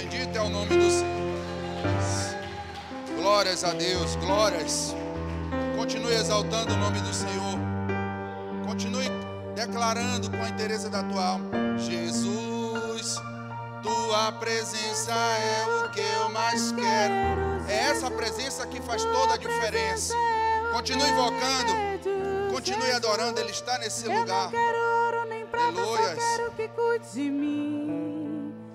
Bendito é o nome do Senhor. Glórias a Deus, glórias. Continue exaltando o nome do Senhor. Continue declarando com a inteireza da tua alma: Jesus, tua presença é o que eu mais quero. É essa presença que faz toda a diferença. Continue invocando, continue adorando, Ele está nesse lugar. Aleluia. Quero que cuide de mim.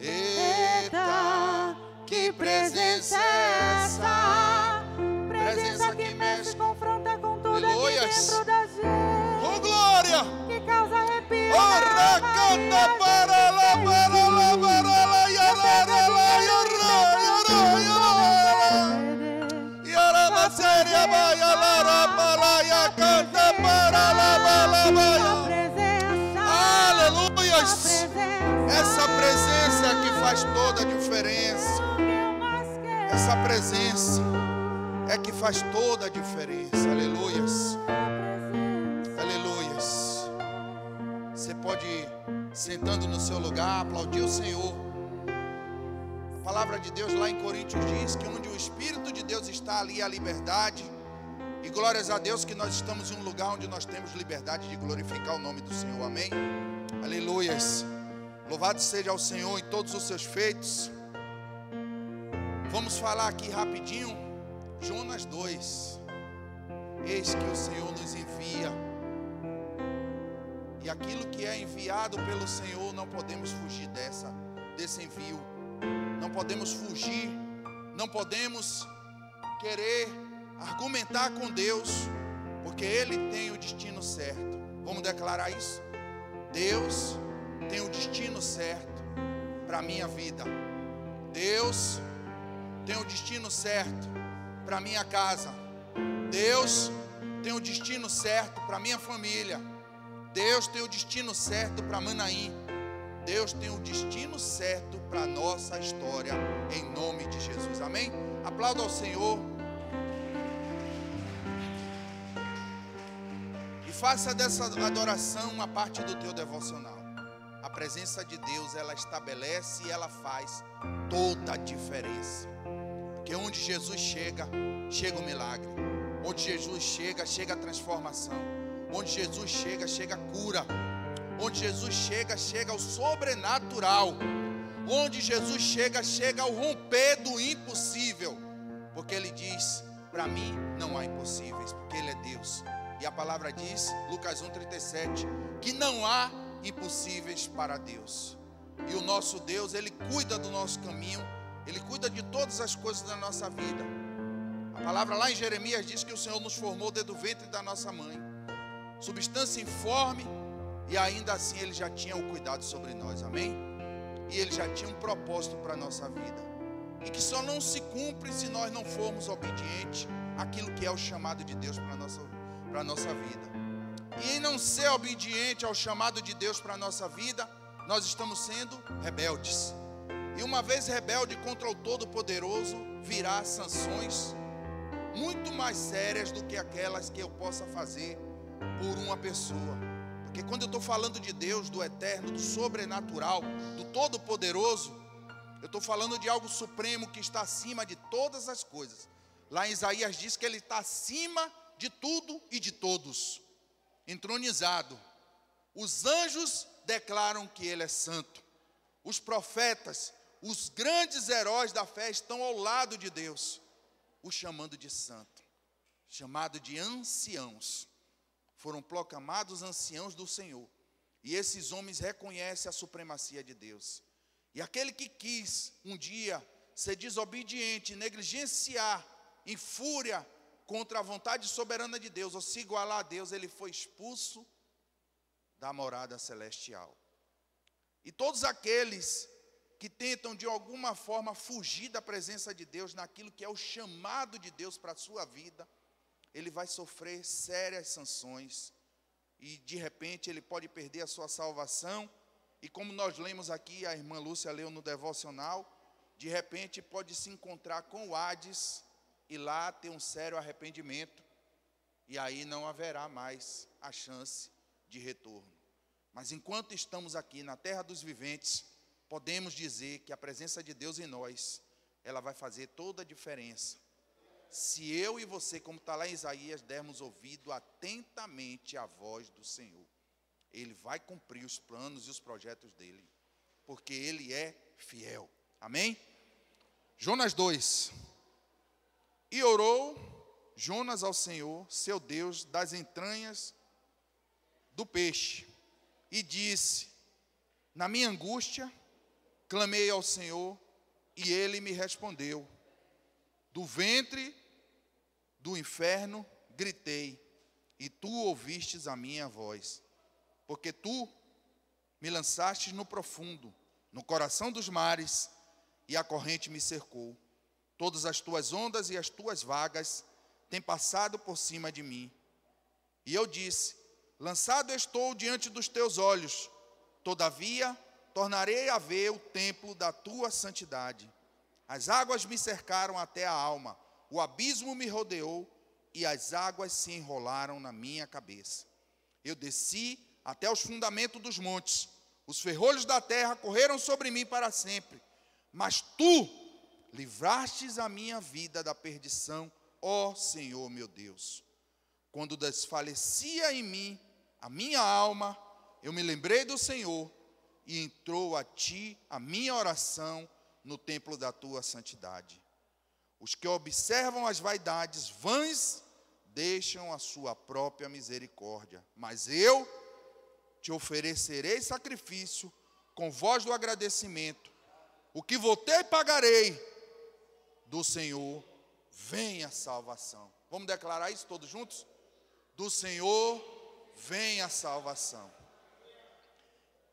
Eita, que presença é essa? Presença que mexe, confronta com tudo aqui Aleluias. dentro da gente. Oh, glória! Que causa arrepio. Arracanta para lá, para lá, para lá, yarara, yarara, séria, vai, yalara, para lá, canta para lá, para lá. Aleluias! Essa presença que faz toda a diferença. Essa presença é que faz toda a diferença. Aleluias. Aleluias. Você pode ir sentando no seu lugar, aplaudir o Senhor. A palavra de Deus lá em Coríntios diz que onde o Espírito de Deus está, ali há liberdade. E glórias a Deus que nós estamos em um lugar onde nós temos liberdade de glorificar o nome do Senhor. Amém? Aleluias. Louvado seja o Senhor em todos os seus feitos. Vamos falar aqui rapidinho. Jonas 2. Eis que o Senhor nos envia. E aquilo que é enviado pelo Senhor, não podemos fugir desse envio. Não podemos fugir. Não podemos querer argumentar com Deus, porque Ele tem o destino certo. Vamos declarar isso? Deus tem o destino certo para a minha vida. Deus tem o destino certo para a minha casa. Deus tem o destino certo para a minha família. Deus tem o destino certo para Manaim. Deus tem o destino certo para a nossa história, em nome de Jesus. Amém? Aplauda ao Senhor. E faça dessa adoração uma parte do teu devocional. A presença de Deus, ela estabelece e ela faz toda a diferença. Porque onde Jesus chega, chega o milagre. Onde Jesus chega, chega a transformação. Onde Jesus chega, chega a cura. Onde Jesus chega, chega o sobrenatural. Onde Jesus chega, chega o romper do impossível. Porque Ele diz: para mim não há impossíveis, porque Ele é Deus. E a palavra diz, Lucas 1,37, que não há impossíveis para Deus. E o nosso Deus, Ele cuida do nosso caminho. Ele cuida de todas as coisas da nossa vida. A palavra lá em Jeremias diz que o Senhor nos formou desde o ventre da nossa mãe, substância informe, e ainda assim Ele já tinha o cuidado sobre nós, amém? E Ele já tinha um propósito para a nossa vida, e que só não se cumpre se nós não formos obedientes àquilo que é o chamado de Deus para a nossa vida. E em não ser obediente ao chamado de Deus para a nossa vida, nós estamos sendo rebeldes. E uma vez rebelde contra o Todo-Poderoso, virá sanções muito mais sérias do que aquelas que eu possa fazer por uma pessoa. Porque quando eu estou falando de Deus, do eterno, do sobrenatural, do Todo-Poderoso, eu estou falando de algo supremo que está acima de todas as coisas. Lá em Isaías diz que Ele está acima de tudo e de todos, entronizado. Os anjos declaram que Ele é santo. Os profetas, os grandes heróis da fé estão ao lado de Deus, o chamando de santo, chamado de anciãos. Foram proclamados anciãos do Senhor. E esses homens reconhecem a supremacia de Deus. E aquele que quis um dia ser desobediente, negligenciar em fúria contra a vontade soberana de Deus, ou se igualar a Deus, ele foi expulso da morada celestial. E todos aqueles que tentam de alguma forma fugir da presença de Deus naquilo que é o chamado de Deus para a sua vida, ele vai sofrer sérias sanções. E de repente ele pode perder a sua salvação. E como nós lemos aqui, a irmã Lúcia leu no devocional, de repente pode se encontrar com o Hades e lá ter um sério arrependimento. E aí não haverá mais a chance de retorno. Mas enquanto estamos aqui na terra dos viventes, podemos dizer que a presença de Deus em nós, ela vai fazer toda a diferença. Se eu e você, como está lá em Isaías, dermos ouvido atentamente à voz do Senhor, Ele vai cumprir os planos e os projetos dEle, porque Ele é fiel. Amém? Jonas 2. E orou Jonas ao Senhor, seu Deus, das entranhas do peixe, e disse: na minha angústia, clamei ao Senhor, e Ele me respondeu. Do ventre do inferno gritei, e tu ouvistes a minha voz. Porque tu me lançaste no profundo, no coração dos mares, e a corrente me cercou. Todas as tuas ondas e as tuas vagas têm passado por cima de mim. E eu disse: lançado estou diante dos teus olhos, todavia tornarei a ver o templo da tua santidade. As águas me cercaram até a alma, o abismo me rodeou, e as águas se enrolaram na minha cabeça. Eu desci até os fundamentos dos montes, os ferrolhos da terra correram sobre mim para sempre. Mas tu livrastes a minha vida da perdição, ó Senhor meu Deus. Quando desfalecia em mim a minha alma, eu me lembrei do Senhor, e entrou a ti a minha oração no templo da tua santidade. Os que observam as vaidades vãs deixam a sua própria misericórdia, mas eu te oferecerei sacrifício com voz do agradecimento. O que votei pagarei, do Senhor vem a salvação. Vamos declarar isso todos juntos? Do Senhor vem a salvação.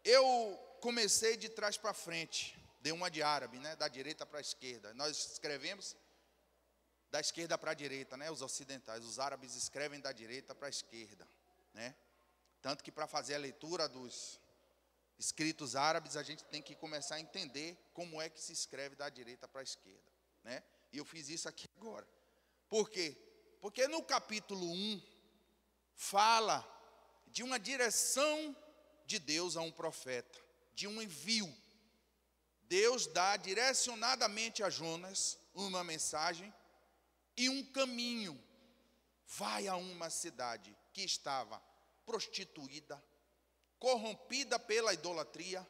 Eu comecei de trás para frente, dei uma de árabe, né? Da direita para a esquerda. Nós escrevemos da esquerda para a direita, né? Os ocidentais, os árabes escrevem da direita para a esquerda, né? Tanto que para fazer a leitura dos escritos árabes, a gente tem que começar a entender como é que se escreve da direita para a esquerda, né? E eu fiz isso aqui agora. Por quê? Porque no capítulo 1 fala de uma direção de Deus a um profeta, de um envio. Deus dá direcionadamente a Jonas uma mensagem e um caminho. Vai a uma cidade que estava prostituída, corrompida pela idolatria,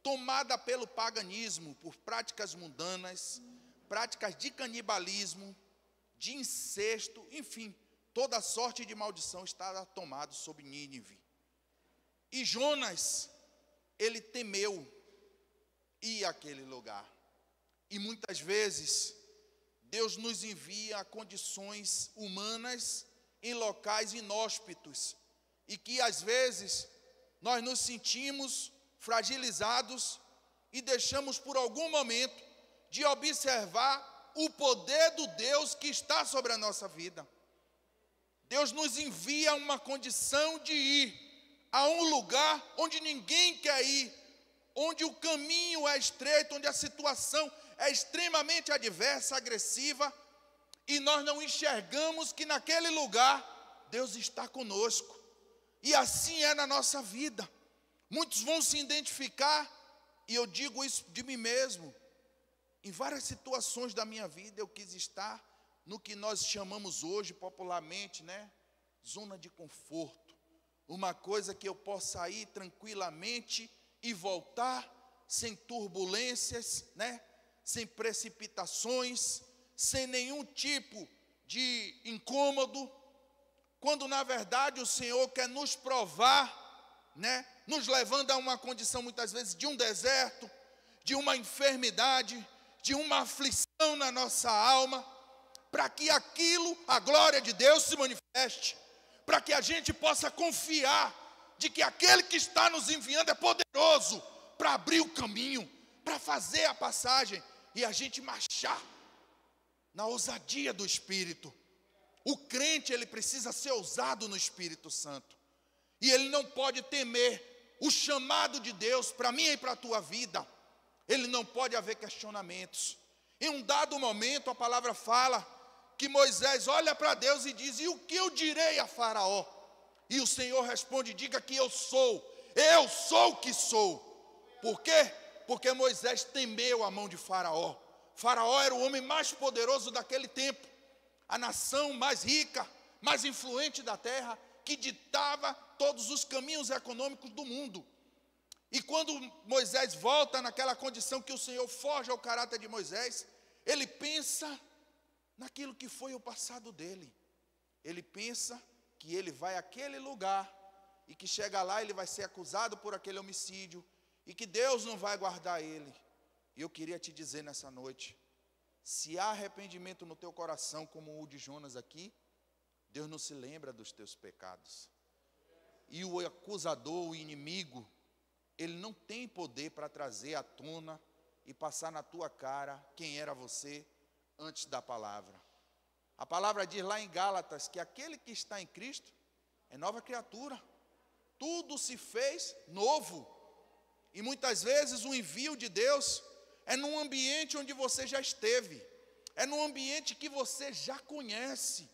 tomada pelo paganismo, por práticas mundanas, práticas de canibalismo, de incesto, enfim, toda sorte de maldição estava tomada sobre Nínive. E Jonas, ele temeu ir àquele lugar. E muitas vezes, Deus nos envia a condições humanas em locais inóspitos, e que às vezes nós nos sentimos fragilizados e deixamos por algum momento de observar o poder do Deus que está sobre a nossa vida. Deus nos envia uma condição de ir a um lugar onde ninguém quer ir, onde o caminho é estreito, onde a situação é extremamente adversa, agressiva, e nós não enxergamos que naquele lugar Deus está conosco. E assim é na nossa vida. Muitos vão se identificar, e eu digo isso de mim mesmo. Em várias situações da minha vida eu quis estar no que nós chamamos hoje popularmente, né? Zona de conforto. Uma coisa que eu possa ir tranquilamente e voltar sem turbulências, né? Sem precipitações, sem nenhum tipo de incômodo, quando na verdade o Senhor quer nos provar, né? Nos levando a uma condição muitas vezes de um deserto, de uma enfermidade, de uma aflição na nossa alma, para que aquilo, a glória de Deus se manifeste, para que a gente possa confiar de que aquele que está nos enviando é poderoso para abrir o caminho, para fazer a passagem e a gente marchar na ousadia do Espírito. O crente, ele precisa ser ousado no Espírito Santo, e ele não pode temer o chamado de Deus para mim e para a tua vida. Ele não pode haver questionamentos. Em um dado momento a palavra fala que Moisés olha para Deus e diz: e o que eu direi a Faraó? E o Senhor responde: diga que eu sou o que sou. Por quê? Porque Moisés temeu a mão de Faraó. Faraó era o homem mais poderoso daquele tempo, a nação mais rica, mais influente da terra, que ditava todos os caminhos econômicos do mundo. E quando Moisés volta naquela condição que o Senhor forja o caráter de Moisés, ele pensa naquilo que foi o passado dele. Ele pensa que ele vai àquele lugar e que chega lá ele vai ser acusado por aquele homicídio e que Deus não vai guardar ele. E eu queria te dizer nessa noite, se há arrependimento no teu coração como o de Jonas aqui, Deus não se lembra dos teus pecados. E o acusador, o inimigo, ele não tem poder para trazer à tona e passar na tua cara quem era você antes da palavra. A palavra diz lá em Gálatas que aquele que está em Cristo é nova criatura. Tudo se fez novo. E muitas vezes o envio de Deus é num ambiente onde você já esteve. É num ambiente que você já conhece.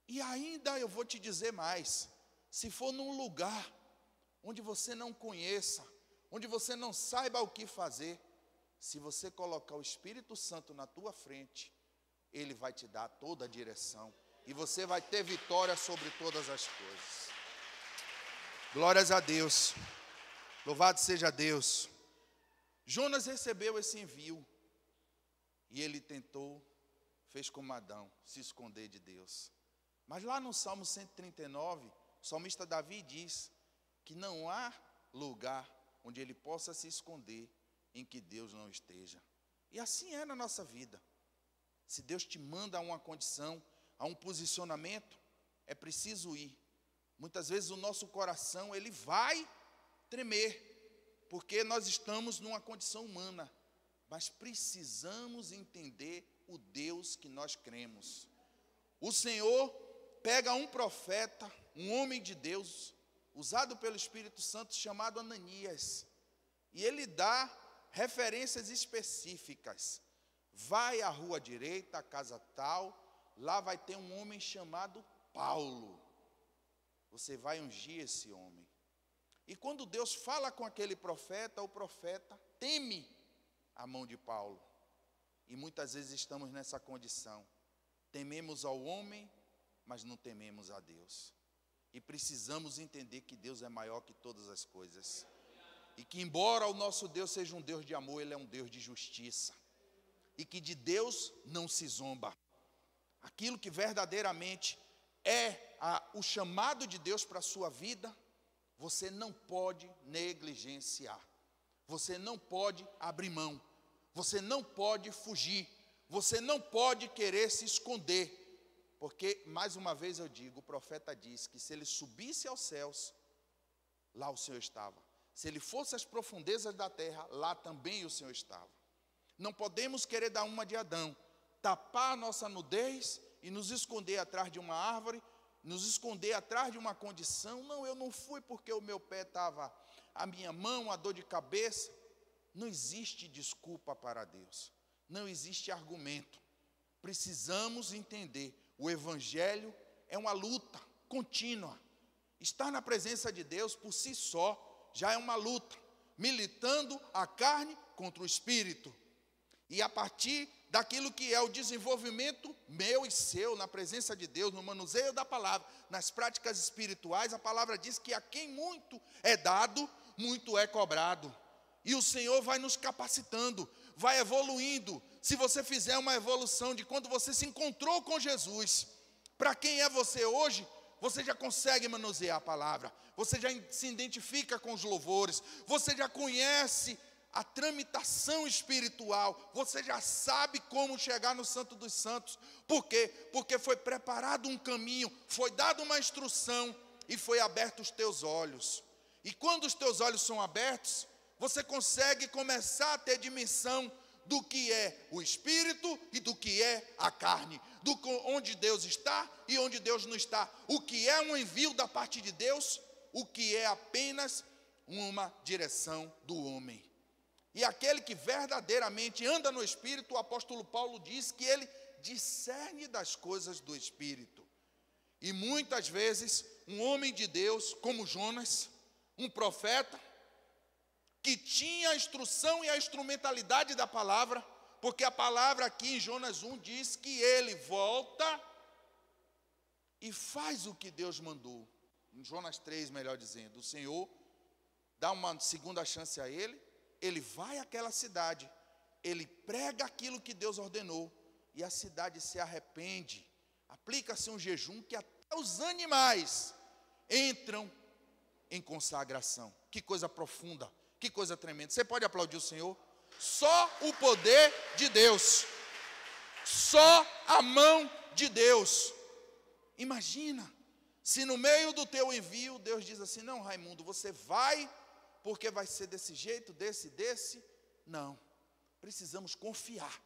E ainda eu vou te dizer mais. Se for num lugar onde você não conheça, onde você não saiba o que fazer, se você colocar o Espírito Santo na tua frente, ele vai te dar toda a direção. E você vai ter vitória sobre todas as coisas. Glórias a Deus. Louvado seja Deus. Jonas recebeu esse envio. E ele tentou, fez como Adão, se esconder de Deus. Mas lá no Salmo 139, o salmista Davi diz que não há lugar onde ele possa se esconder em que Deus não esteja. E assim é na nossa vida. Se Deus te manda a uma condição, a um posicionamento, é preciso ir. Muitas vezes o nosso coração, ele vai tremer, porque nós estamos numa condição humana, mas precisamos entender o Deus que nós cremos. O Senhor pega um profeta, um homem de Deus, usado pelo Espírito Santo, chamado Ananias, e ele dá referências específicas. Vai à rua direita, à casa tal, lá vai ter um homem chamado Paulo. Você vai ungir esse homem. E quando Deus fala com aquele profeta, o profeta teme a mão de Paulo. E muitas vezes estamos nessa condição. Tememos ao homem, mas não tememos a Deus. E precisamos entender que Deus é maior que todas as coisas. E que embora o nosso Deus seja um Deus de amor, Ele é um Deus de justiça. E que de Deus não se zomba. Aquilo que verdadeiramente é o chamado de Deus para a sua vida, você não pode negligenciar. Você não pode abrir mão. Você não pode fugir. Você não pode querer se esconder. Porque, mais uma vez eu digo, o profeta diz que se ele subisse aos céus, lá o Senhor estava. Se ele fosse às profundezas da terra, lá também o Senhor estava. Não podemos querer dar uma de Adão, tapar a nossa nudez e nos esconder atrás de uma árvore, nos esconder atrás de uma condição. Não, eu não fui porque o meu pé estava, a minha mão, a dor de cabeça. Não existe desculpa para Deus. Não existe argumento. Precisamos entender. O Evangelho é uma luta contínua. Estar na presença de Deus por si só já é uma luta, militando a carne contra o espírito. E a partir daquilo que é o desenvolvimento meu e seu na presença de Deus, no manuseio da palavra, nas práticas espirituais, a palavra diz que a quem muito é dado, muito é cobrado. E o Senhor vai nos capacitando, vai evoluindo. Se você fizer uma evolução de quando você se encontrou com Jesus, para quem é você hoje, você já consegue manusear a palavra, você já se identifica com os louvores, você já conhece a tramitação espiritual, você já sabe como chegar no Santo dos Santos. Por quê? Porque foi preparado um caminho, foi dada uma instrução e foi aberto os teus olhos. E quando os teus olhos são abertos, você consegue começar a ter dimensão do que é o Espírito e do que é a carne, onde Deus está e onde Deus não está, o que é um envio da parte de Deus, o que é apenas uma direção do homem. E aquele que verdadeiramente anda no Espírito, o apóstolo Paulo diz que ele discerne das coisas do Espírito. E muitas vezes, um homem de Deus, como Jonas, um profeta, que tinha a instrução e a instrumentalidade da palavra, porque a palavra aqui em Jonas 1 diz que ele volta e faz o que Deus mandou. Em Jonas 3, melhor dizendo, o Senhor dá uma segunda chance a ele, ele vai àquela cidade, ele prega aquilo que Deus ordenou, e a cidade se arrepende, aplica-se um jejum que até os animais entram em consagração. Que coisa profunda, que coisa tremenda. Você pode aplaudir o Senhor? Só o poder de Deus, só a mão de Deus. Imagina, se no meio do teu envio, Deus diz assim, não, Raimundo, você vai, porque vai ser desse jeito, desse. Não, precisamos confiar,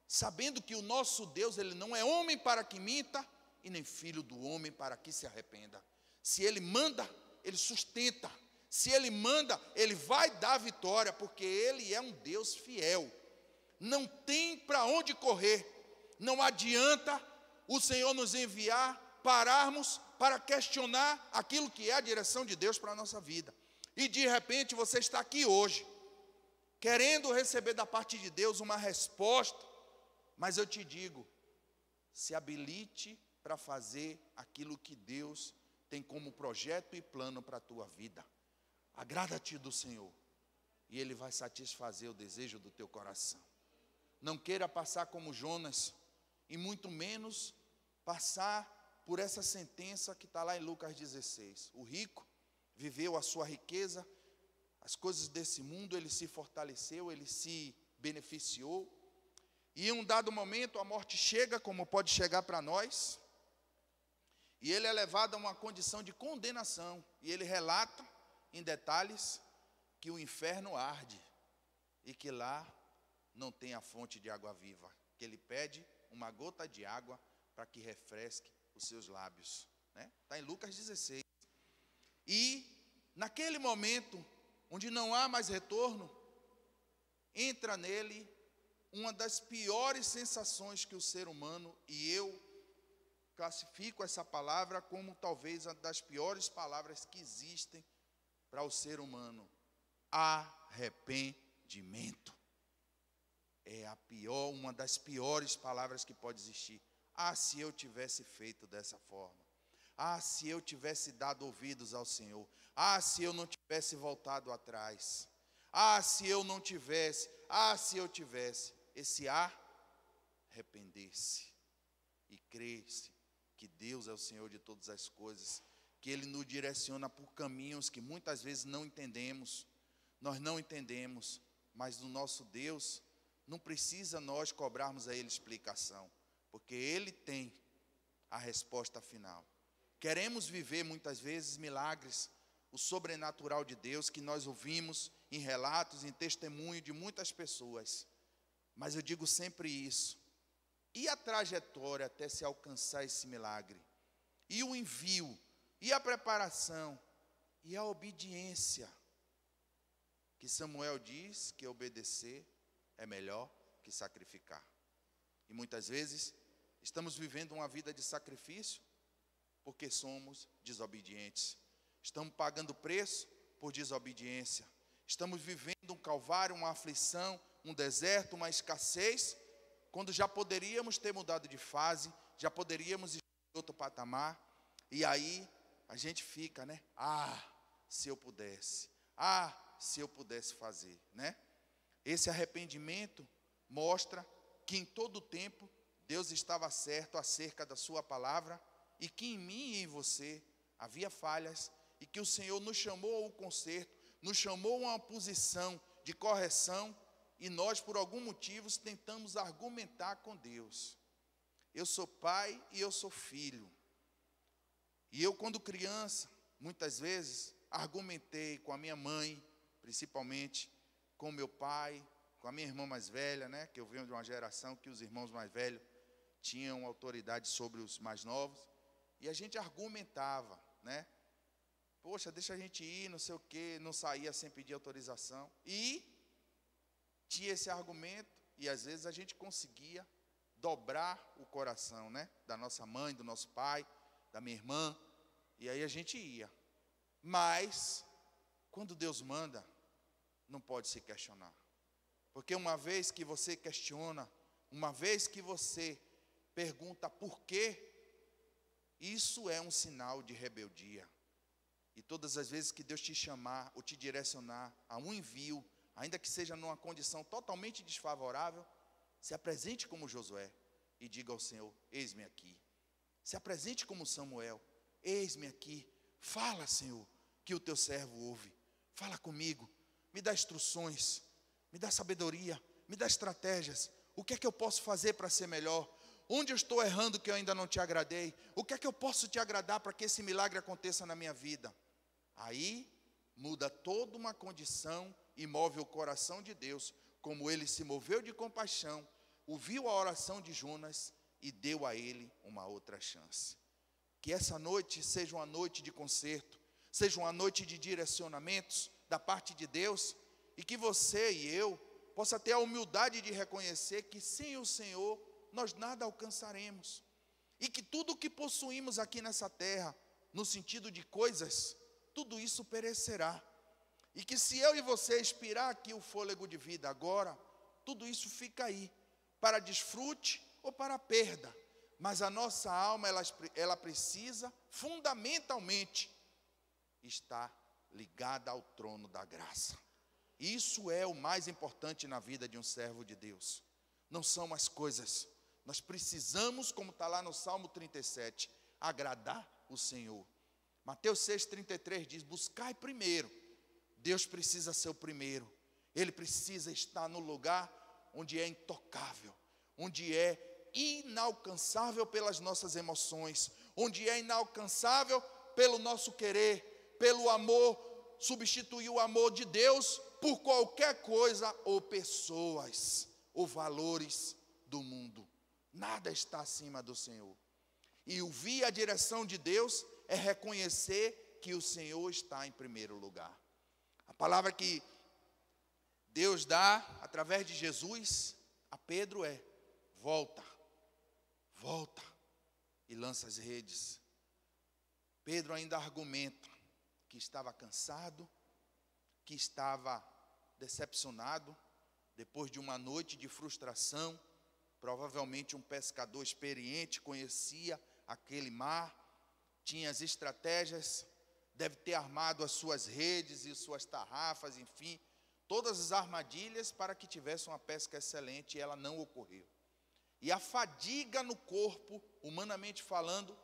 sabendo que o nosso Deus, Ele não é homem para que minta, e nem filho do homem para que se arrependa. Se Ele manda, Ele sustenta. Se Ele manda, Ele vai dar vitória, porque Ele é um Deus fiel. Não tem para onde correr. Não adianta o Senhor nos enviar, pararmos para questionar aquilo que é a direção de Deus para a nossa vida. E de repente você está aqui hoje, querendo receber da parte de Deus uma resposta, mas eu te digo, se habilite para fazer aquilo que Deus tem como projeto e plano para a tua vida. Agrada-te do Senhor, e Ele vai satisfazer o desejo do teu coração. Não queira passar como Jonas, e muito menos passar por essa sentença que está lá em Lucas 16. O rico viveu a sua riqueza, as coisas desse mundo, ele se fortaleceu, ele se beneficiou, e em um dado momento a morte chega, como pode chegar para nós, e ele é levado a uma condição de condenação, e ele relata em detalhes que o inferno arde, e que lá não tem a fonte de água viva, que ele pede uma gota de água para que refresque os seus lábios, né? Está em Lucas 16, e naquele momento, onde não há mais retorno, entra nele uma das piores sensações que o ser humano, e eu classifico essa palavra como talvez uma das piores palavras que existem para o ser humano: arrependimento. É uma das piores palavras que pode existir. Ah, se eu tivesse feito dessa forma. Ah, se eu tivesse dado ouvidos ao Senhor. Ah, se eu não tivesse voltado atrás. Ah, se eu não tivesse. Ah, se eu tivesse. Esse arrepender-se e crer-se que Deus é o Senhor de todas as coisas, que Ele nos direciona por caminhos que muitas vezes não entendemos, nós não entendemos, mas do nosso Deus, não precisa nós cobrarmos a Ele explicação, porque Ele tem a resposta final. Queremos viver muitas vezes milagres, o sobrenatural de Deus que nós ouvimos em relatos, em testemunho de muitas pessoas, mas eu digo sempre isso: e a trajetória até se alcançar esse milagre? E o envio? E a preparação? E a obediência? Que Samuel diz que obedecer é melhor que sacrificar. E muitas vezes estamos vivendo uma vida de sacrifício porque somos desobedientes. Estamos pagando preço por desobediência. Estamos vivendo um calvário, uma aflição, um deserto, uma escassez, quando já poderíamos ter mudado de fase, já poderíamos estar em outro patamar, e aí a gente fica, né? Ah, se eu pudesse. Ah, se eu pudesse fazer, né? Esse arrependimento mostra que em todo tempo Deus estava certo acerca da sua palavra, e que em mim e em você havia falhas, e que o Senhor nos chamou ao conserto, nos chamou a uma posição de correção, e nós, por algum motivo, tentamos argumentar com Deus. Eu sou pai e eu sou filho. E eu, quando criança, muitas vezes, argumentei com a minha mãe, principalmente, com meu pai, com a minha irmã mais velha, né? Que eu venho de uma geração que os irmãos mais velhos tinham autoridade sobre os mais novos. E a gente argumentava, né? Poxa, deixa a gente ir, não sei o quê, não saía sem pedir autorização. E tinha esse argumento, e às vezes a gente conseguia dobrar o coração, né? Da nossa mãe, do nosso pai, da minha irmã, e aí a gente ia. Mas Quando Deus manda, não pode se questionar. Porque uma vez que você questiona, uma vez que você pergunta por quê, isso é um sinal de rebeldia. E todas as vezes que Deus te chamar ou te direcionar a um envio, ainda que seja numa condição totalmente desfavorável, se apresente como Josué e diga ao Senhor: eis-me aqui. Se apresente como Samuel: eis-me aqui. Fala, Senhor, que o teu servo ouve. Fala comigo, me dá instruções, me dá sabedoria, me dá estratégias. O que é que eu posso fazer para ser melhor? Onde eu estou errando que eu ainda não te agradei? O que é que eu posso te agradar para que esse milagre aconteça na minha vida? Aí muda toda uma condição e move o coração de Deus, como ele se moveu de compaixão, ouviu a oração de Jonas e deu a ele uma outra chance. Que essa noite seja uma noite de conserto, seja uma noite de direcionamentos da parte de Deus, e que você e eu possa ter a humildade de reconhecer que sem o Senhor nós nada alcançaremos, e que tudo o que possuímos aqui nessa terra, no sentido de coisas, tudo isso perecerá, e que se eu e você expirar aqui o fôlego de vida agora, tudo isso fica aí, para desfrute ou para perda, mas a nossa alma, ela precisa fundamentalmente estar ligada ao trono da graça. Isso é o mais importante na vida de um servo de Deus, não são as coisas. Nós precisamos, como está lá no Salmo 37, agradar o Senhor. Mateus 6,33 diz: buscai primeiro. Deus precisa ser o primeiro. Ele precisa estar no lugar onde é intocável, onde é inalcançável pelas nossas emoções, onde é inalcançável pelo nosso querer, pelo amor, substituir o amor de Deus por qualquer coisa ou pessoas ou valores do mundo. Nada está acima do Senhor. E ouvir a direção de Deus é reconhecer que o Senhor está em primeiro lugar. A palavra que Deus dá através de Jesus a Pedro é: volta, volta e lança as redes. Pedro ainda argumenta que estava cansado, que estava decepcionado, depois de uma noite de frustração. Provavelmente um pescador experiente, conhecia aquele mar, tinha as estratégias, deve ter armado as suas redes e suas tarrafas, enfim, todas as armadilhas para que tivesse uma pesca excelente, e ela não ocorreu. E a fadiga no corpo, humanamente falando,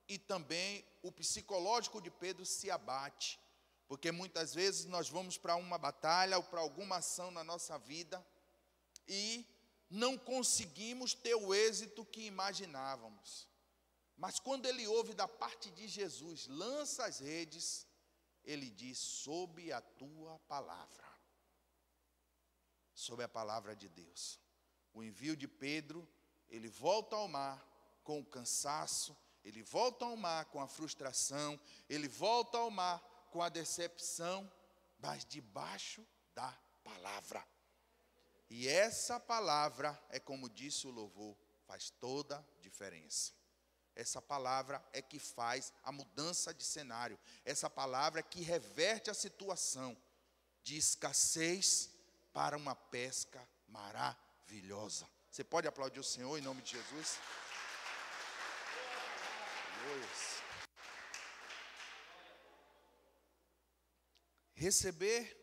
e também o psicológico de Pedro se abate, porque muitas vezes nós vamos para uma batalha ou para alguma ação na nossa vida e não conseguimos ter o êxito que imaginávamos. Mas quando ele ouve da parte de Jesus: lança as redes, ele diz: sob a tua palavra. Sob a palavra de Deus. O envio de Pedro, ele volta ao mar com o cansaço, ele volta ao mar com a frustração, ele volta ao mar com a decepção, mas debaixo da palavra. E essa palavra, é como disse o louvor, faz toda a diferença. Essa palavra é que faz a mudança de cenário. Essa palavra é que reverte a situação de escassez para uma pesca maravilhosa. Você pode aplaudir o Senhor em nome de Jesus? Receber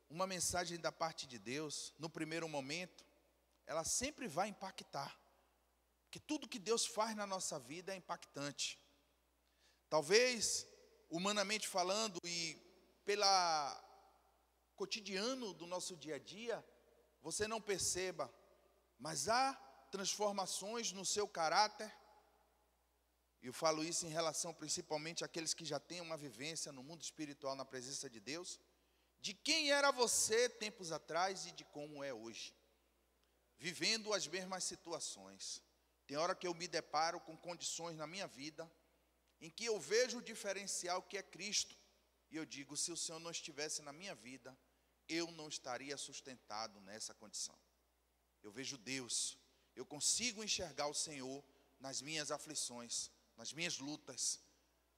uma mensagem da parte de Deus, no primeiro momento, ela sempre vai impactar. Porque tudo que Deus faz na nossa vida é impactante. Talvez, humanamente falando, e pela cotidiano do nosso dia a dia, você não perceba, mas há transformações no seu caráter. Eu falo isso em relação principalmente àqueles que já têm uma vivência no mundo espiritual, na presença de Deus, de quem era você tempos atrás e de como é hoje, vivendo as mesmas situações. Tem hora que eu me deparo com condições na minha vida, em que eu vejo o diferencial que é Cristo, e eu digo: se o Senhor não estivesse na minha vida, eu não estaria sustentado nessa condição. Eu vejo Deus, eu consigo enxergar o Senhor nas minhas aflições, nas minhas lutas,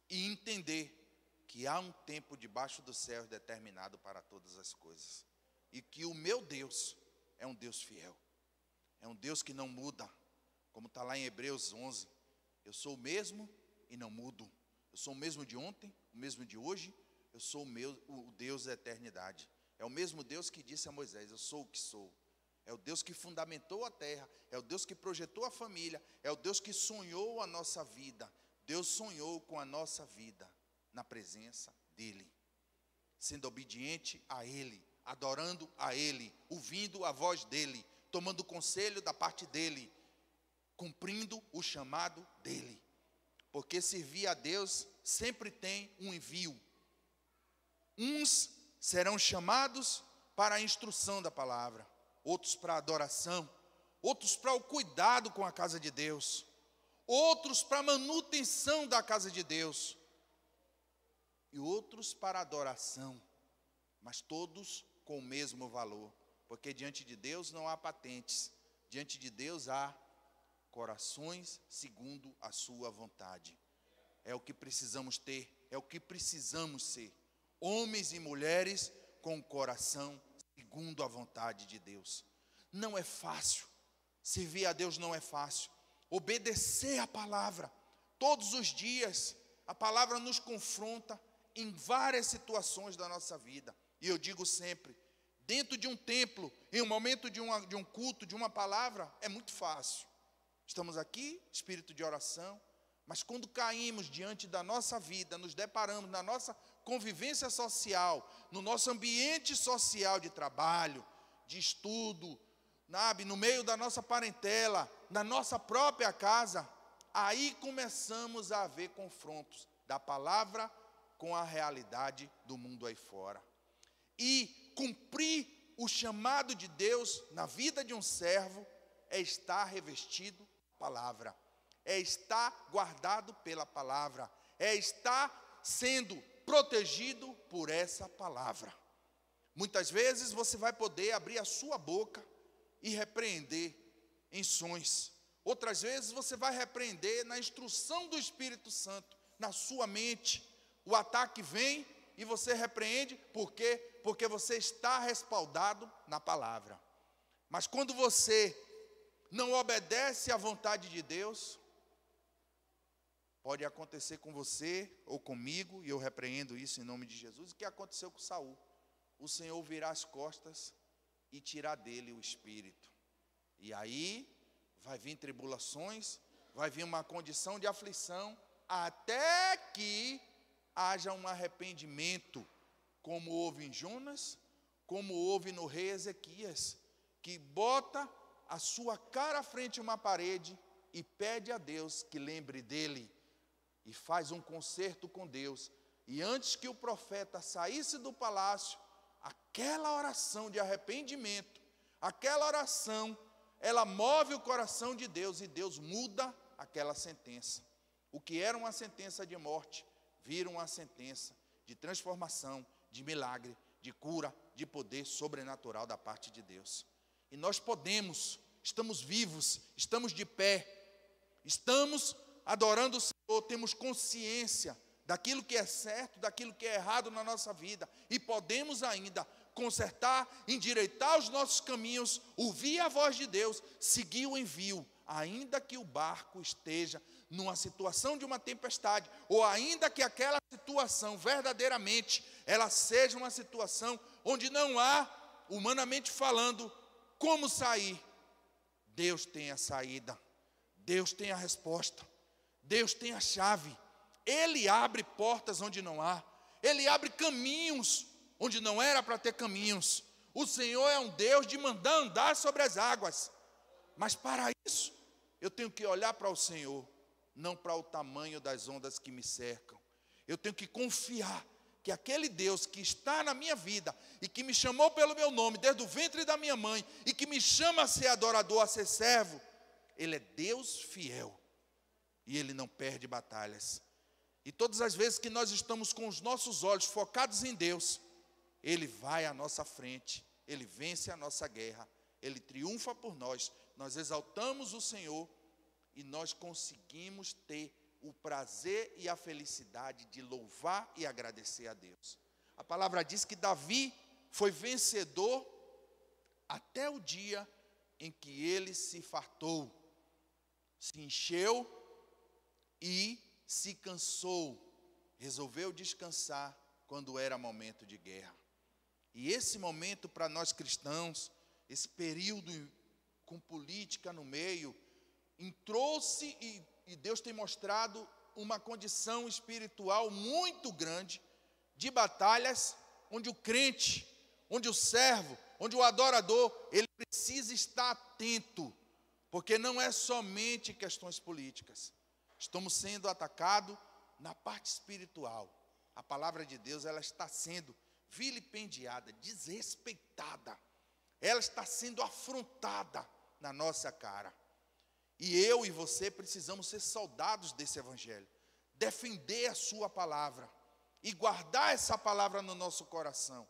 e entender que há um tempo debaixo do céu determinado para todas as coisas. E que o meu Deus é um Deus fiel. É um Deus que não muda. Como está lá em Hebreus 11. Eu sou o mesmo e não mudo. Eu sou o mesmo de ontem, o mesmo de hoje. Eu sou o Deus da eternidade. É o mesmo Deus que disse a Moisés, eu sou o que sou. É o Deus que fundamentou a terra. É o Deus que projetou a família. É o Deus que sonhou a nossa vida. Deus sonhou com a nossa vida na presença dEle. Sendo obediente a Ele, adorando a Ele, ouvindo a voz dEle, tomando conselho da parte dEle, cumprindo o chamado dEle. Porque servir a Deus sempre tem um envio. Uns serão chamados para a instrução da palavra, outros para a adoração, outros para o cuidado com a casa de Deus, outros para a manutenção da casa de Deus, e outros para a adoração, mas todos com o mesmo valor, porque diante de Deus não há patentes, diante de Deus há corações segundo a sua vontade. É o que precisamos ter, é o que precisamos ser, homens e mulheres com o coração segundo a vontade de Deus. Não é fácil, servir a Deus não é fácil, obedecer a palavra, todos os dias, a palavra nos confronta em várias situações da nossa vida, e eu digo sempre, dentro de um templo, em um momento de um culto, de uma palavra, é muito fácil, estamos aqui, espírito de oração, mas quando caímos diante da nossa vida, nos deparamos na nossa convivência social, no nosso ambiente social de trabalho, de estudo, no meio da nossa parentela, na nossa própria casa, aí começamos a haver confrontos da palavra com a realidade do mundo aí fora. E cumprir o chamado de Deus na vida de um servo é estar revestido da palavra, é estar guardado pela palavra, é estar sendo protegido por essa palavra. Muitas vezes você vai poder abrir a sua boca e repreender em sonhos. Outras vezes você vai repreender na instrução do Espírito Santo, na sua mente. O ataque vem e você repreende, por quê? Porque você está respaldado na palavra. Mas quando você não obedece à vontade de Deus, pode acontecer com você ou comigo, e eu repreendo isso em nome de Jesus, o que aconteceu com Saul. O Senhor virá as costas e tirar dele o espírito. E aí vai vir tribulações, vai vir uma condição de aflição, até que haja um arrependimento, como houve em Jonas, como houve no rei Ezequias, que bota a sua cara frente a uma parede e pede a Deus que lembre dele, e faz um concerto com Deus, e antes que o profeta saísse do palácio, aquela oração de arrependimento, aquela oração, ela move o coração de Deus, e Deus muda aquela sentença. O que era uma sentença de morte, vira uma sentença de transformação, de milagre, de cura, de poder sobrenatural da parte de Deus. E nós podemos, estamos vivos, estamos de pé, estamos adorando o Senhor, temos consciência daquilo que é certo, daquilo que é errado na nossa vida, e podemos ainda consertar, endireitar os nossos caminhos, ouvir a voz de Deus, seguir o envio, ainda que o barco esteja numa situação de uma tempestade, ou ainda que aquela situação verdadeiramente ela seja uma situação onde não há, humanamente falando, como sair. Deus tem a saída, Deus tem a resposta, Deus tem a chave. Ele abre portas onde não há, Ele abre caminhos onde não era para ter caminhos. O Senhor é um Deus de mandar andar sobre as águas, mas para isso eu tenho que olhar para o Senhor, não para o tamanho das ondas que me cercam. Eu tenho que confiar que aquele Deus que está na minha vida e que me chamou pelo meu nome desde o ventre da minha mãe e que me chama a ser adorador, a ser servo, Ele é Deus fiel e Ele não perde batalhas. E todas as vezes que nós estamos com os nossos olhos focados em Deus, Ele vai à nossa frente, Ele vence a nossa guerra, Ele triunfa por nós, nós exaltamos o Senhor e nós conseguimos ter o prazer e a felicidade de louvar e agradecer a Deus. A palavra diz que Davi foi vencedor até o dia em que ele se fartou, se encheu e se cansou, resolveu descansar quando era momento de guerra. E esse momento para nós cristãos, esse período com política no meio, trouxe e Deus tem mostrado uma condição espiritual muito grande de batalhas, onde o crente, onde o servo, onde o adorador, ele precisa estar atento, porque não é somente questões políticas. Estamos sendo atacados na parte espiritual. A palavra de Deus, ela está sendo vilipendiada, desrespeitada. Ela está sendo afrontada na nossa cara. E eu e você precisamos ser soldados desse evangelho. Defender a sua palavra e guardar essa palavra no nosso coração.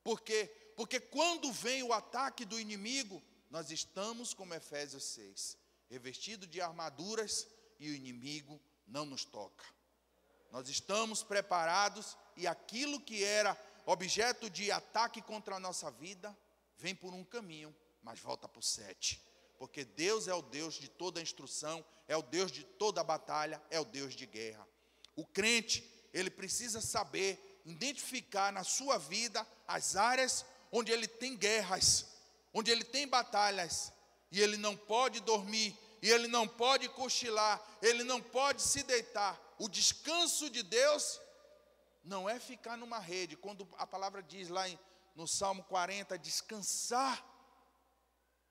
Por quê? Porque quando vem o ataque do inimigo, nós estamos, como Efésios 6, revestidos de armaduras e o inimigo não nos toca. Nós estamos preparados e aquilo que era objeto de ataque contra a nossa vida, vem por um caminho, mas volta por 7. Porque Deus é o Deus de toda instrução, é o Deus de toda batalha, é o Deus de guerra. O crente, ele precisa saber identificar na sua vida as áreas onde ele tem guerras, onde ele tem batalhas, e ele não pode dormir, e ele não pode cochilar, ele não pode se deitar. O descanso de Deus não é ficar numa rede. Quando a palavra diz lá no Salmo 40, descansar,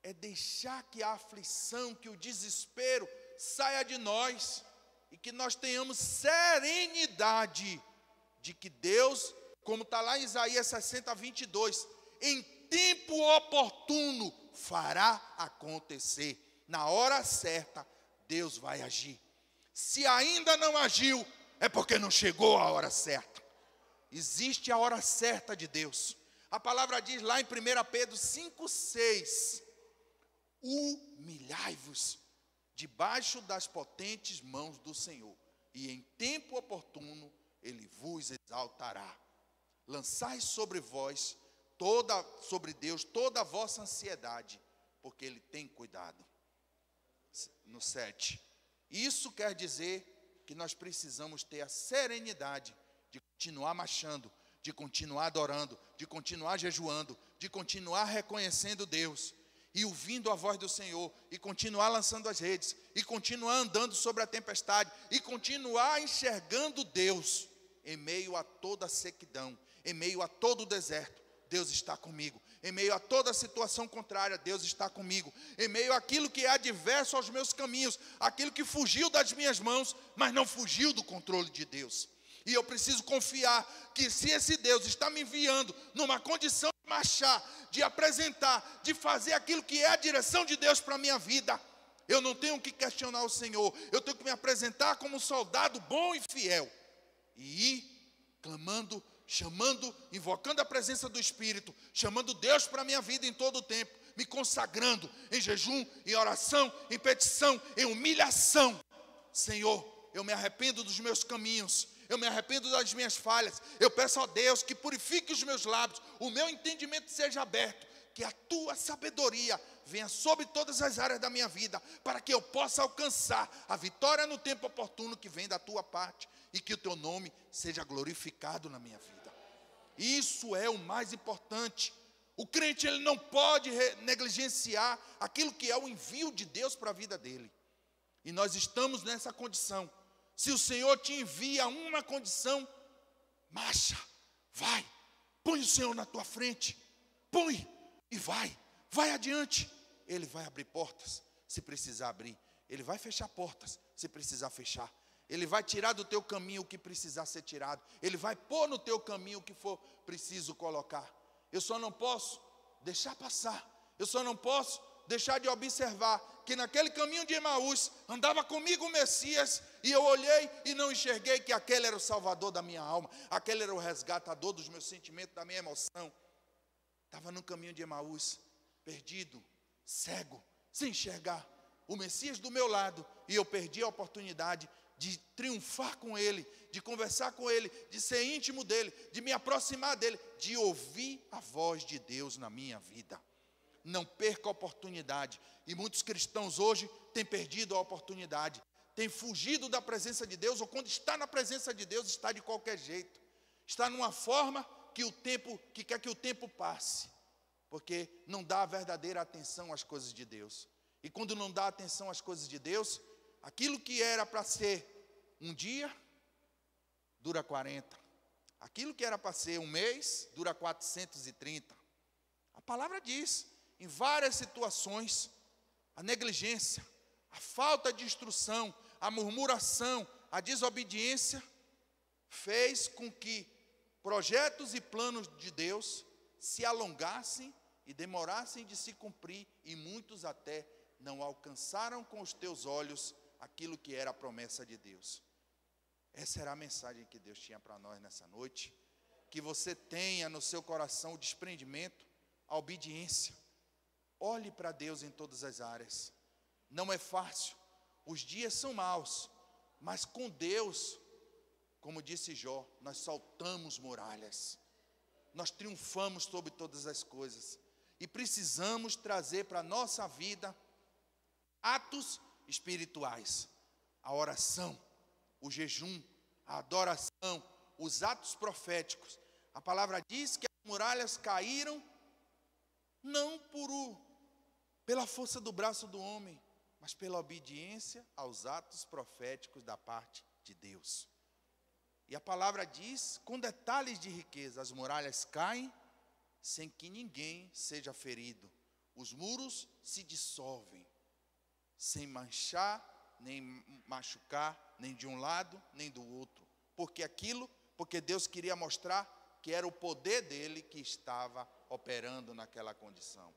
é deixar que a aflição, que o desespero saia de nós, e que nós tenhamos serenidade de que Deus, como está lá em Isaías 60, 22, em tempo oportuno fará acontecer. Na hora certa, Deus vai agir. Se ainda não agiu, é porque não chegou a hora certa. Existe a hora certa de Deus. A palavra diz lá em 1 Pedro 5,6: humilhai-vos debaixo das potentes mãos do Senhor, e em tempo oportuno Ele vos exaltará. Lançai sobre vós, sobre Deus, toda a vossa ansiedade, porque Ele tem cuidado. No 7. Isso quer dizer que nós precisamos ter a serenidade de continuar marchando, de continuar adorando, de continuar jejuando, de continuar reconhecendo Deus e ouvindo a voz do Senhor, e continuar lançando as redes, e continuar andando sobre a tempestade, e continuar enxergando Deus em meio a toda a sequidão, em meio a todo o deserto. Deus está comigo. Em meio a toda situação contrária, Deus está comigo. Em meio àquilo que é adverso aos meus caminhos, aquilo que fugiu das minhas mãos, mas não fugiu do controle de Deus. E eu preciso confiar que se esse Deus está me enviando numa condição de marchar, de apresentar, de fazer aquilo que é a direção de Deus para a minha vida, eu não tenho que questionar o Senhor. Eu tenho que me apresentar como um soldado bom e fiel. E ir clamando, chamando, invocando a presença do Espírito, chamando Deus para a minha vida em todo o tempo, me consagrando em jejum, em oração, em petição, em humilhação. Senhor, eu me arrependo dos meus caminhos, eu me arrependo das minhas falhas, eu peço a Deus que purifique os meus lábios, o meu entendimento seja aberto, que a tua sabedoria venha sobre todas as áreas da minha vida, para que eu possa alcançar a vitória no tempo oportuno que vem da tua parte, e que o teu nome seja glorificado na minha vida. Isso é o mais importante. O crente, ele não pode negligenciar aquilo que é o envio de Deus para a vida dele. E nós estamos nessa condição. Se o Senhor te envia uma condição, marcha, vai, põe o Senhor na tua frente, põe e vai adiante. Ele vai abrir portas, se precisar abrir. Ele vai fechar portas, se precisar fechar. Ele vai tirar do teu caminho o que precisar ser tirado. Ele vai pôr no teu caminho o que for preciso colocar. Eu só não posso deixar passar. Eu só não posso deixar de observar que naquele caminho de Emaús andava comigo o Messias, e eu olhei e não enxerguei que aquele era o salvador da minha alma, aquele era o resgatador dos meus sentimentos, da minha emoção. Estava no caminho de Emaús, perdido, cego, sem enxergar o Messias do meu lado, e eu perdi a oportunidade de triunfar com Ele, de conversar com Ele, de ser íntimo dEle, de me aproximar dEle, de ouvir a voz de Deus na minha vida. Não perca a oportunidade. E muitos cristãos hoje têm perdido a oportunidade, têm fugido da presença de Deus, ou quando está na presença de Deus, está de qualquer jeito. Está numa forma que quer que o tempo passe, porque não dá a verdadeira atenção às coisas de Deus. E quando não dá atenção às coisas de Deus, aquilo que era para ser um dia, dura 40. Aquilo que era para ser um mês, dura 430. A palavra diz, em várias situações, a negligência, a falta de instrução, a murmuração, a desobediência, fez com que projetos e planos de Deus se alongassem e demorassem de se cumprir, e muitos até não alcançaram com os teus olhos aquilo que era a promessa de Deus. Essa era a mensagem que Deus tinha para nós nessa noite. Que você tenha no seu coração o desprendimento, a obediência. Olhe para Deus em todas as áreas. Não é fácil, os dias são maus, mas com Deus, como disse Jó, nós saltamos muralhas, nós triunfamos sobre todas as coisas. E precisamos trazer para a nossa vida atos espirituais, a oração, o jejum, a adoração, os atos proféticos. A palavra diz que as muralhas caíram não pela força do braço do homem, mas pela obediência aos atos proféticos da parte de Deus. E a palavra diz, com detalhes de riqueza, as muralhas caem sem que ninguém seja ferido. Os muros se dissolvem, sem manchar, nem machucar, nem de um lado, nem do outro. Porque Deus queria mostrar que era o poder dele que estava operando naquela condição.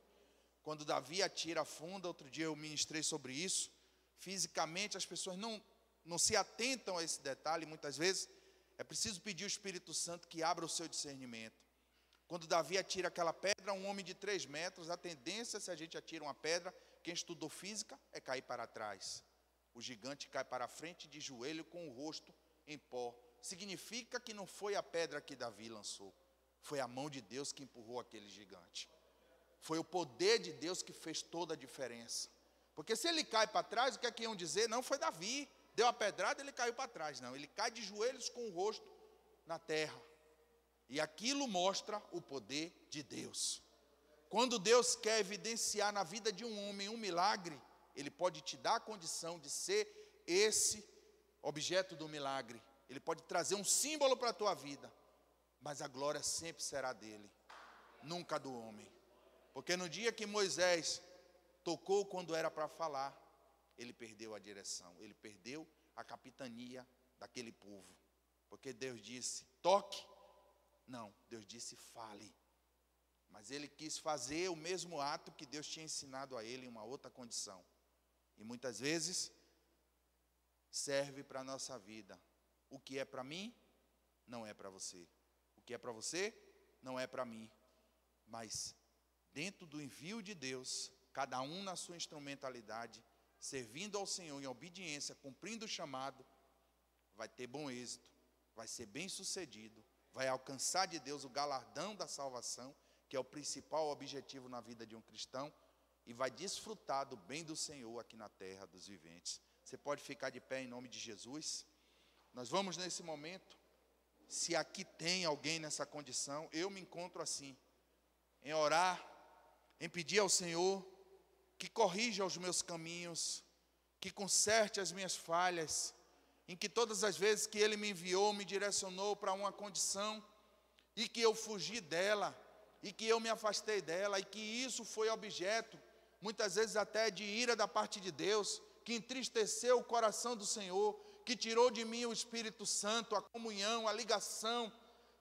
Quando Davi atira a funda, outro dia eu ministrei sobre isso, fisicamente as pessoas não se atentam a esse detalhe, muitas vezes é preciso pedir ao Espírito Santo que abra o seu discernimento. Quando Davi atira aquela pedra, um homem de 3 metros, a tendência, se a gente atira uma pedra, quem estudou física, é cair para trás. O gigante cai para frente de joelho com o rosto em pó. Significa que não foi a pedra que Davi lançou, foi a mão de Deus que empurrou aquele gigante. Foi o poder de Deus que fez toda a diferença. Porque se ele cai para trás, o que é que iam dizer? Não, foi Davi, deu a pedrada, ele caiu para trás. Não, ele cai de joelhos com o rosto na terra. E aquilo mostra o poder de Deus. Quando Deus quer evidenciar na vida de um homem um milagre, Ele pode te dar a condição de ser esse objeto do milagre. Ele pode trazer um símbolo para a tua vida, mas a glória sempre será dele, nunca do homem. Porque no dia que Moisés tocou quando era para falar, ele perdeu a direção, ele perdeu a capitania daquele povo. Porque Deus disse, toque. Não, Deus disse, fale. Mas ele quis fazer o mesmo ato que Deus tinha ensinado a ele em uma outra condição. E muitas vezes serve para a nossa vida. O que é para mim, não é para você. O que é para você, não é para mim. Mas dentro do envio de Deus, cada um na sua instrumentalidade, servindo ao Senhor em obediência, cumprindo o chamado, vai ter bom êxito, vai ser bem sucedido, vai alcançar de Deus o galardão da salvação, que é o principal objetivo na vida de um cristão, e vai desfrutar do bem do Senhor aqui na terra dos viventes. Você pode ficar de pé em nome de Jesus. Nós vamos nesse momento, se aqui tem alguém nessa condição, eu me encontro assim, em orar, em pedir ao Senhor que corrija os meus caminhos, que conserte as minhas falhas, em que todas as vezes que Ele me enviou, me direcionou para uma condição, e que eu fugi dela, e que eu me afastei dela, e que isso foi objeto, muitas vezes até de ira da parte de Deus, que entristeceu o coração do Senhor, que tirou de mim o Espírito Santo, a comunhão, a ligação.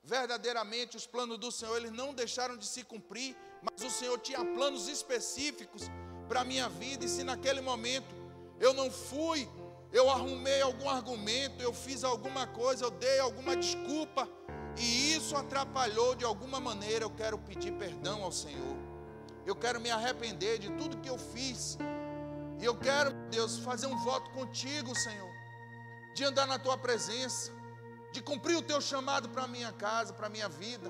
Verdadeiramente os planos do Senhor, eles não deixaram de se cumprir, mas o Senhor tinha planos específicos para a minha vida, e se naquele momento eu não fui, eu arrumei algum argumento, eu fiz alguma coisa, eu dei alguma desculpa, e isso atrapalhou de alguma maneira, eu quero pedir perdão ao Senhor. Eu quero me arrepender de tudo que eu fiz, e eu quero, Deus, fazer um voto contigo, Senhor, de andar na tua presença, de cumprir o teu chamado para a minha casa, para a minha vida,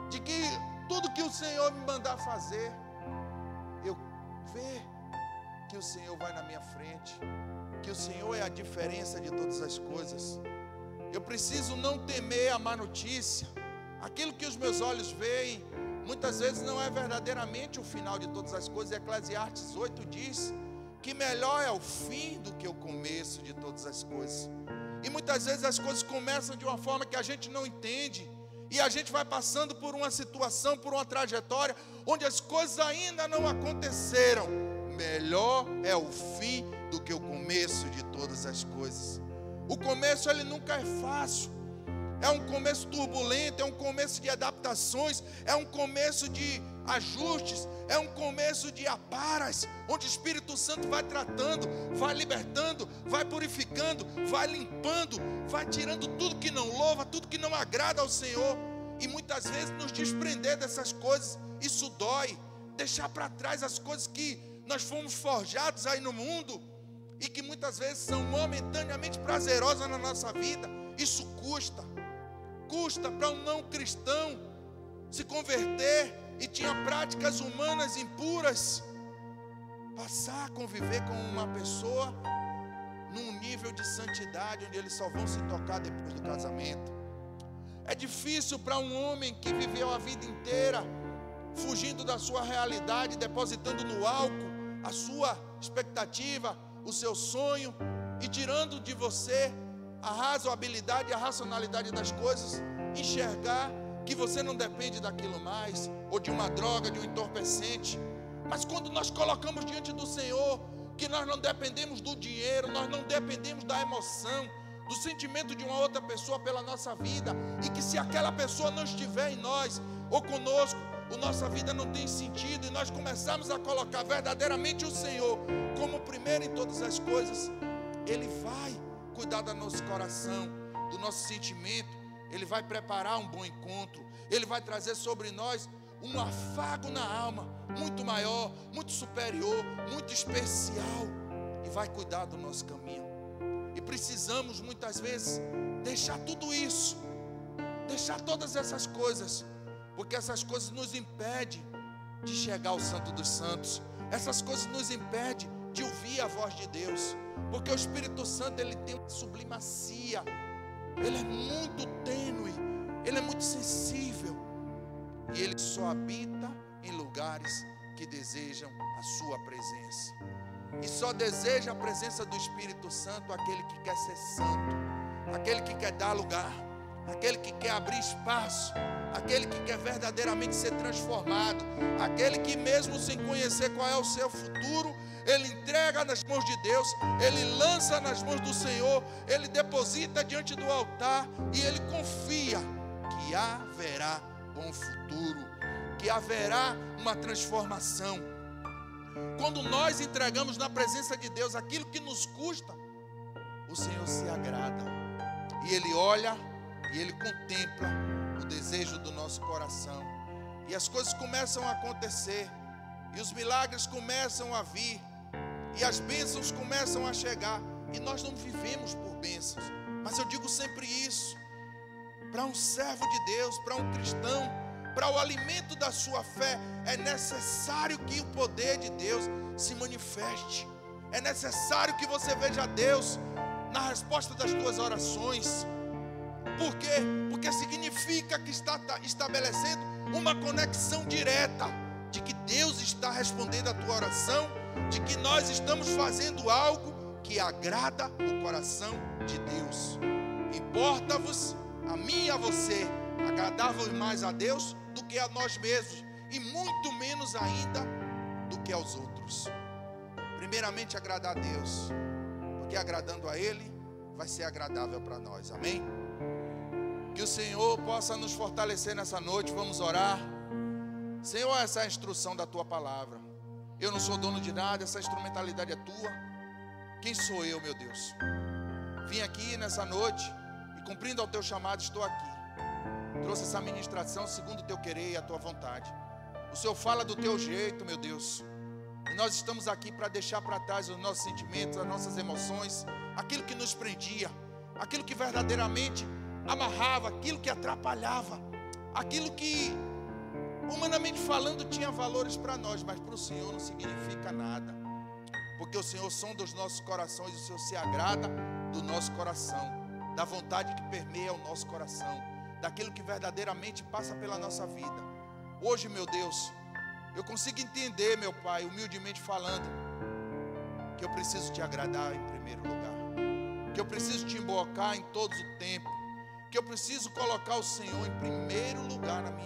de que tudo que o Senhor me mandar fazer, eu ver que o Senhor vai na minha frente, que o Senhor é a diferença de todas as coisas. Eu preciso não temer a má notícia. Aquilo que os meus olhos veem, muitas vezes não é verdadeiramente o final de todas as coisas. Eclesiastes 8 diz que melhor é o fim do que o começo de todas as coisas. E muitas vezes as coisas começam de uma forma que a gente não entende, e a gente vai passando por uma situação, por uma trajetória, onde as coisas ainda não aconteceram. Melhor é o fim do que o começo de todas as coisas. O começo, ele nunca é fácil. É um começo turbulento, é um começo de adaptações, é um começo de ajustes, é um começo de aparas, onde o Espírito Santo vai tratando, vai libertando, vai purificando, vai limpando, vai tirando tudo que não louva, tudo que não agrada ao Senhor. E muitas vezes nos desprender dessas coisas, isso dói. Deixar para trás as coisas que nós fomos forjados aí no mundo, e que muitas vezes são momentaneamente prazerosas na nossa vida, isso custa. Custa para um não cristão se converter e tinha práticas humanas impuras, passar a conviver com uma pessoa num nível de santidade onde eles só vão se tocar depois do casamento. É difícil para um homem que viveu a vida inteira fugindo da sua realidade, depositando no álcool a sua expectativa, o seu sonho, e tirando de você a razoabilidade e a racionalidade das coisas, enxergar que você não depende daquilo mais, ou de uma droga, de um entorpecente. Mas quando nós colocamos diante do Senhor que nós não dependemos do dinheiro, nós não dependemos da emoção, do sentimento de uma outra pessoa pela nossa vida, e que se aquela pessoa não estiver em nós ou conosco, a nossa vida não tem sentido, e nós começamos a colocar verdadeiramente o Senhor como primeiro em todas as coisas, Ele vai cuidar do nosso coração, do nosso sentimento. Ele vai preparar um bom encontro, Ele vai trazer sobre nós um afago na alma, muito maior, muito superior, muito especial, e vai cuidar do nosso caminho. E precisamos muitas vezes deixar tudo isso, deixar todas essas coisas, porque essas coisas nos impedem de chegar ao Santo dos Santos, essas coisas nos impedem de ouvir a voz de Deus, porque o Espírito Santo, ele tem uma sublimacia, ele é muito tênue, ele é muito sensível, e ele só habita em lugares que desejam a sua presença, e só deseja a presença do Espírito Santo aquele que quer ser santo, aquele que quer dar lugar, aquele que quer abrir espaço, aquele que quer verdadeiramente ser transformado, aquele que mesmo sem conhecer qual é o seu futuro, ele entrega nas mãos de Deus, ele lança nas mãos do Senhor, ele deposita diante do altar, e ele confia que haverá bom futuro, que haverá uma transformação. Quando nós entregamos na presença de Deus aquilo que nos custa, o Senhor se agrada, e Ele olha e Ele contempla o desejo do nosso coração, e as coisas começam a acontecer, e os milagres começam a vir, e as bênçãos começam a chegar. E nós não vivemos por bênçãos, mas eu digo sempre isso, para um servo de Deus, para um cristão, para o alimento da sua fé, é necessário que o poder de Deus se manifeste, é necessário que você veja Deus na resposta das tuas orações. Por quê? Porque significa que está estabelecendo uma conexão direta, de que Deus está respondendo a tua oração, de que nós estamos fazendo algo que agrada o coração de Deus. Importa-vos, a mim e a você, agradar-vos mais a Deus do que a nós mesmos, e muito menos ainda do que aos outros. Primeiramente agradar a Deus, porque agradando a Ele vai ser agradável para nós, amém? Que o Senhor possa nos fortalecer nessa noite. Vamos orar. Senhor, essa é a instrução da Tua palavra. Eu não sou dono de nada, essa instrumentalidade é Tua. Quem sou eu, meu Deus? Vim aqui nessa noite e, cumprindo ao Teu chamado, estou aqui. Trouxe essa ministração segundo o Teu querer e a Tua vontade. O Senhor fala do Teu jeito, meu Deus. E nós estamos aqui para deixar para trás os nossos sentimentos, as nossas emoções, aquilo que nos prendia, aquilo que verdadeiramente amarrava, aquilo que atrapalhava, aquilo que, humanamente falando, tinha valores para nós, mas para o Senhor não significa nada. Porque o Senhor sonda os nossos corações, o Senhor se agrada do nosso coração, da vontade que permeia o nosso coração, daquilo que verdadeiramente passa pela nossa vida. Hoje, meu Deus, eu consigo entender, meu Pai, humildemente falando, que eu preciso te agradar em primeiro lugar, que eu preciso te invocar em todo o tempo, que eu preciso colocar o Senhor em primeiro lugar na minha